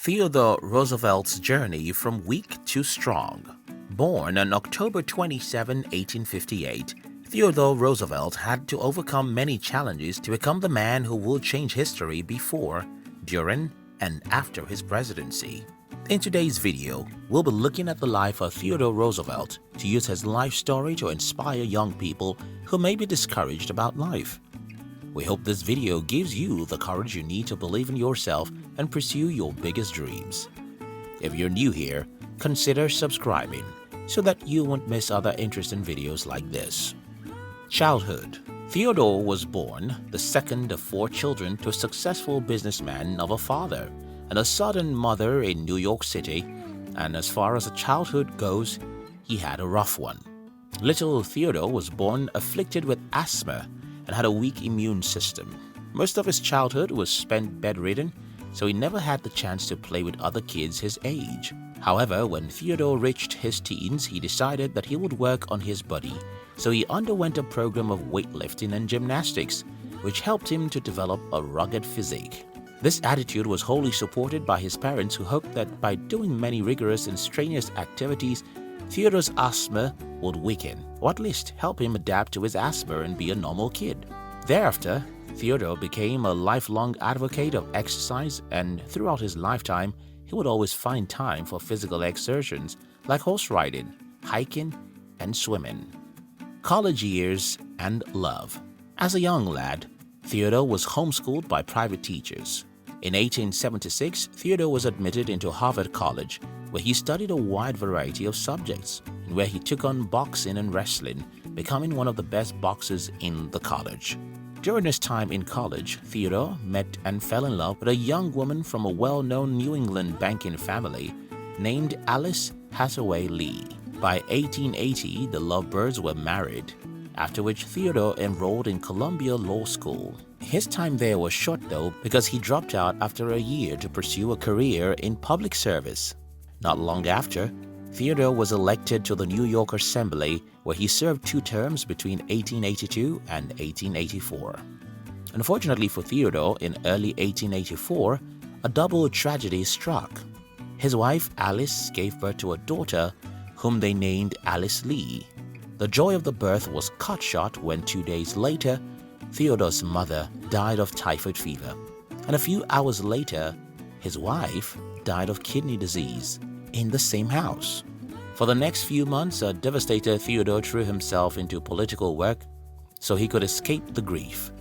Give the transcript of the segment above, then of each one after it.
Theodore Roosevelt's journey from weak to strong. Born on October 27, 1858, Theodore Roosevelt had to overcome many challenges to become the man who would change history before, during, and after his presidency. In today's video, we'll be looking at the life of Theodore Roosevelt to use his life story to inspire young people who may be discouraged about life. We hope this video gives you the courage you need to believe in yourself and pursue your biggest dreams. If you're new here, consider subscribing so that you won't miss other interesting videos like this. Childhood. Theodore was born the second of 4 children to a successful businessman of a father and a Southern mother in New York City, and as far as childhood goes, he had a rough one. Little Theodore was born afflicted with asthma and had a weak immune system. Most of his childhood was spent bedridden, so he never had the chance to play with other kids his age. However, when Theodore reached his teens, he decided that he would work on his body, so he underwent a program of weightlifting and gymnastics, which helped him to develop a rugged physique. This attitude was wholly supported by his parents, who hoped that by doing many rigorous and strenuous activities, Theodore's asthma would weaken, or at least help him adapt to his asthma and be a normal kid. Thereafter, Theodore became a lifelong advocate of exercise, and throughout his lifetime, he would always find time for physical exertions like horse riding, hiking, and swimming. College years and love. As a young lad, Theodore was homeschooled by private teachers. In 1876, Theodore was admitted into Harvard College, where he studied a wide variety of subjects and where he took on boxing and wrestling, becoming one of the best boxers in the college. During his time in college, Theodore met and fell in love with a young woman from a well-known New England banking family named Alice Hathaway Lee. By 1880, the lovebirds were married, after which Theodore enrolled in Columbia Law School. His time there was short though, because he dropped out after a year to pursue a career in public service. Not long after, Theodore was elected to the New York Assembly, where he served 2 terms between 1882 and 1884. Unfortunately for Theodore, in early 1884, a double tragedy struck. His wife Alice gave birth to a daughter whom they named Alice Lee. The joy of the birth was cut short when 2 days later, Theodore's mother died of typhoid fever, and a few hours later, his wife died of kidney disease in the same house. For the next few months, a devastated Theodore threw himself into political work so he could escape the grief.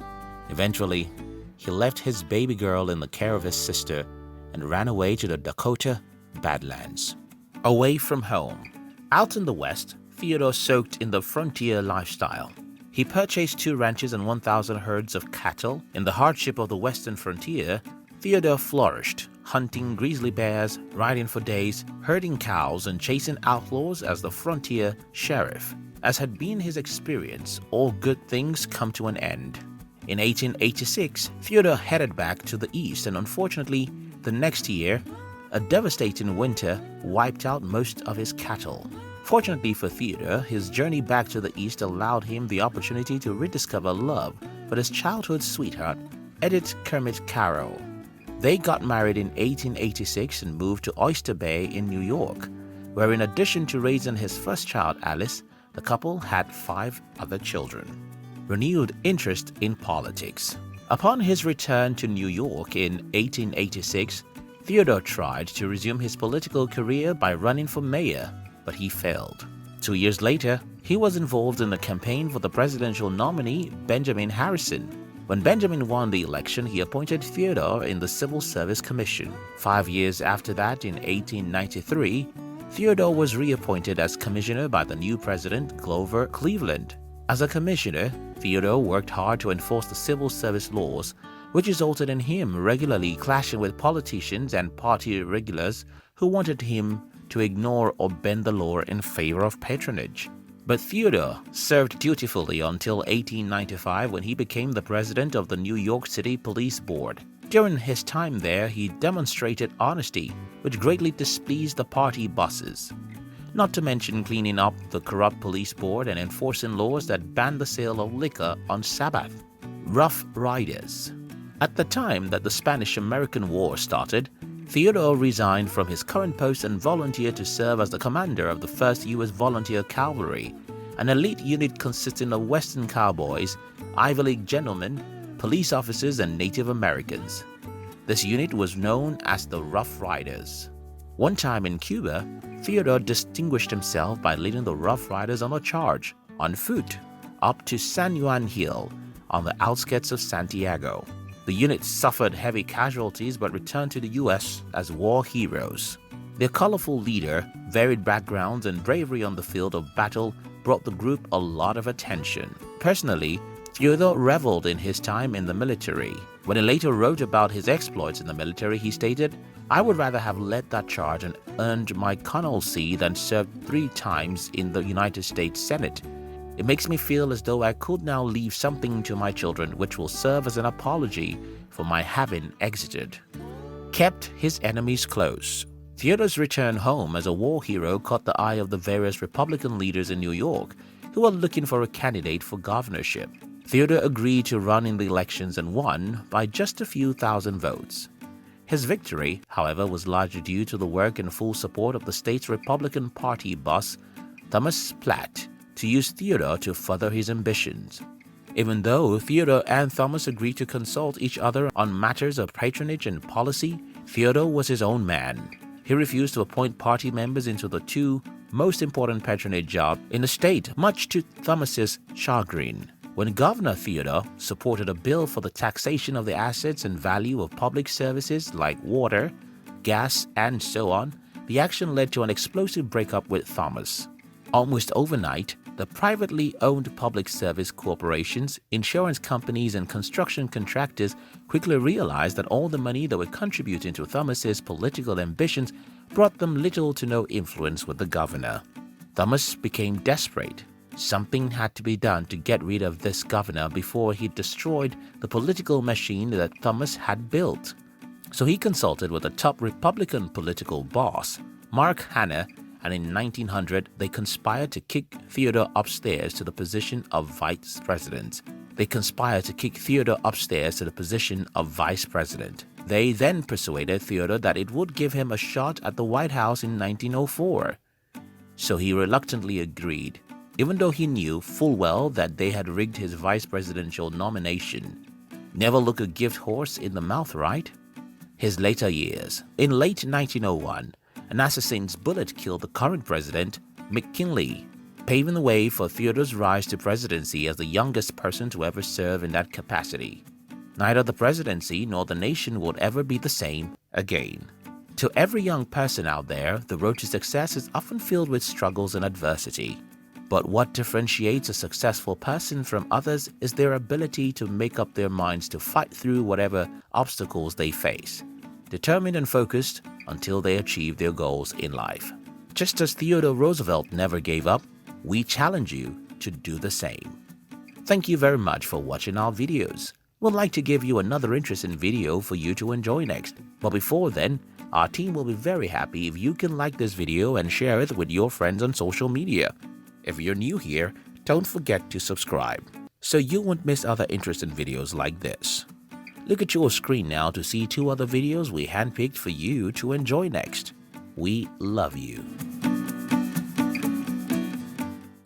Eventually, he left his baby girl in the care of his sister and ran away to the Dakota Badlands. Away from home. Out in the West, Theodore soaked in the frontier lifestyle. He purchased 2 ranches and 1,000 herds of cattle. In the hardship of the western frontier, Theodore flourished, hunting grizzly bears, riding for days, herding cows, and chasing outlaws as the frontier sheriff. As had been his experience, all good things come to an end. In 1886, Theodore headed back to the east, and unfortunately, the next year, a devastating winter wiped out most of his cattle. Fortunately for Theodore, his journey back to the east allowed him the opportunity to rediscover love for his childhood sweetheart, EDITH CAROW. They got married in 1886 and moved to Oyster Bay in New York, where in addition to raising his first child, Alice, the couple had 5 other children. Renewed interest in politics. Upon his return to New York in 1886, Theodore tried to resume his political career by running for mayor, but he failed. 2 years later, he was involved in a campaign for the presidential nominee, Benjamin Harrison. When Benjamin won the election, he appointed Theodore in the Civil Service Commission. 5 years after that, in 1893, Theodore was reappointed as commissioner by the new president, Grover Cleveland. As a commissioner, Theodore worked hard to enforce the civil service laws, which resulted in him regularly clashing with politicians and party regulars who wanted him to ignore or bend the law in favor of patronage. But Theodore served dutifully until 1895, when he became the president of the New York City Police Board. During his time there, he demonstrated honesty, which greatly displeased the party bosses. Not to mention cleaning up the corrupt police board and enforcing laws that banned the sale of liquor on Sabbath. Rough Riders. At the time that the Spanish-American War started, Theodore resigned from his current post and volunteered to serve as the commander of the 1st U.S. Volunteer Cavalry, an elite unit consisting of Western cowboys, Ivy League gentlemen, police officers, and Native Americans. This unit was known as the Rough Riders. One time in Cuba, Theodore distinguished himself by leading the Rough Riders on a charge, on foot, up to San Juan Hill, on the outskirts of Santiago. The unit suffered heavy casualties but returned to the U.S. as war heroes. Their colorful leader, varied backgrounds, and bravery on the field of battle brought the group a lot of attention. Personally, Theodore reveled in his time in the military. When he later wrote about his exploits in the military, he stated, "I would rather have led that charge and earned my colonelcy than served 3 times in the United States Senate. It makes me feel as though I could now leave something to my children which will serve as an apology for my having exited." Kept his enemies close. Theodore's return home as a war hero caught the eye of the various Republican leaders in New York who were looking for a candidate for governorship. Theodore agreed to run in the elections and won by just a few thousand votes. His victory, however, was largely due to the work and full support of the state's Republican Party boss, Thomas Platt, to use Theodore to further his ambitions. Even though Theodore and Thomas agreed to consult each other on matters of patronage and policy, Theodore was his own man. He refused to appoint party members into the 2 most important patronage jobs in the state, much to Thomas's chagrin. When Governor Theodore supported a bill for the taxation of the assets and value of public services like water, gas, and so on, the action led to an explosive breakup with Thomas. Almost overnight, the privately owned public service corporations, insurance companies, and construction contractors quickly realized that all the money they were contributing to Thomas's political ambitions brought them little to no influence with the governor. Thomas became desperate. Something had to be done to get rid of this governor before he destroyed the political machine that Thomas had built. So he consulted with a top Republican political boss, Mark HANNA, and in 1900 they conspired to kick Theodore upstairs to the position of vice president. They then persuaded Theodore that it would give him a shot at the White House in 1904. So he reluctantly agreed, even though he knew full well that they had rigged his vice presidential nomination. Never look a gift horse in the mouth, right? His later years. In late 1901, an assassin's bullet killed the current president, McKinley, paving the way for Theodore's rise to presidency as the youngest person to ever serve in that capacity. Neither the presidency nor the nation would ever be the same again. To every young person out there, the road to success is often filled with struggles and adversity. But what differentiates a successful person from others is their ability to make up their minds to fight through whatever obstacles they face, determined and focused until they achieve their goals in life. Just as Theodore Roosevelt never gave up, we challenge you to do the same. Thank you very much for watching our videos. We'd like to give you another interesting video for you to enjoy next. But before then, our team will be very happy if you can like this video and share it with your friends on social media. If you're new here, don't forget to subscribe so you won't miss other interesting videos like this. Look at your screen now to see 2 other videos we handpicked for you to enjoy next. We love you.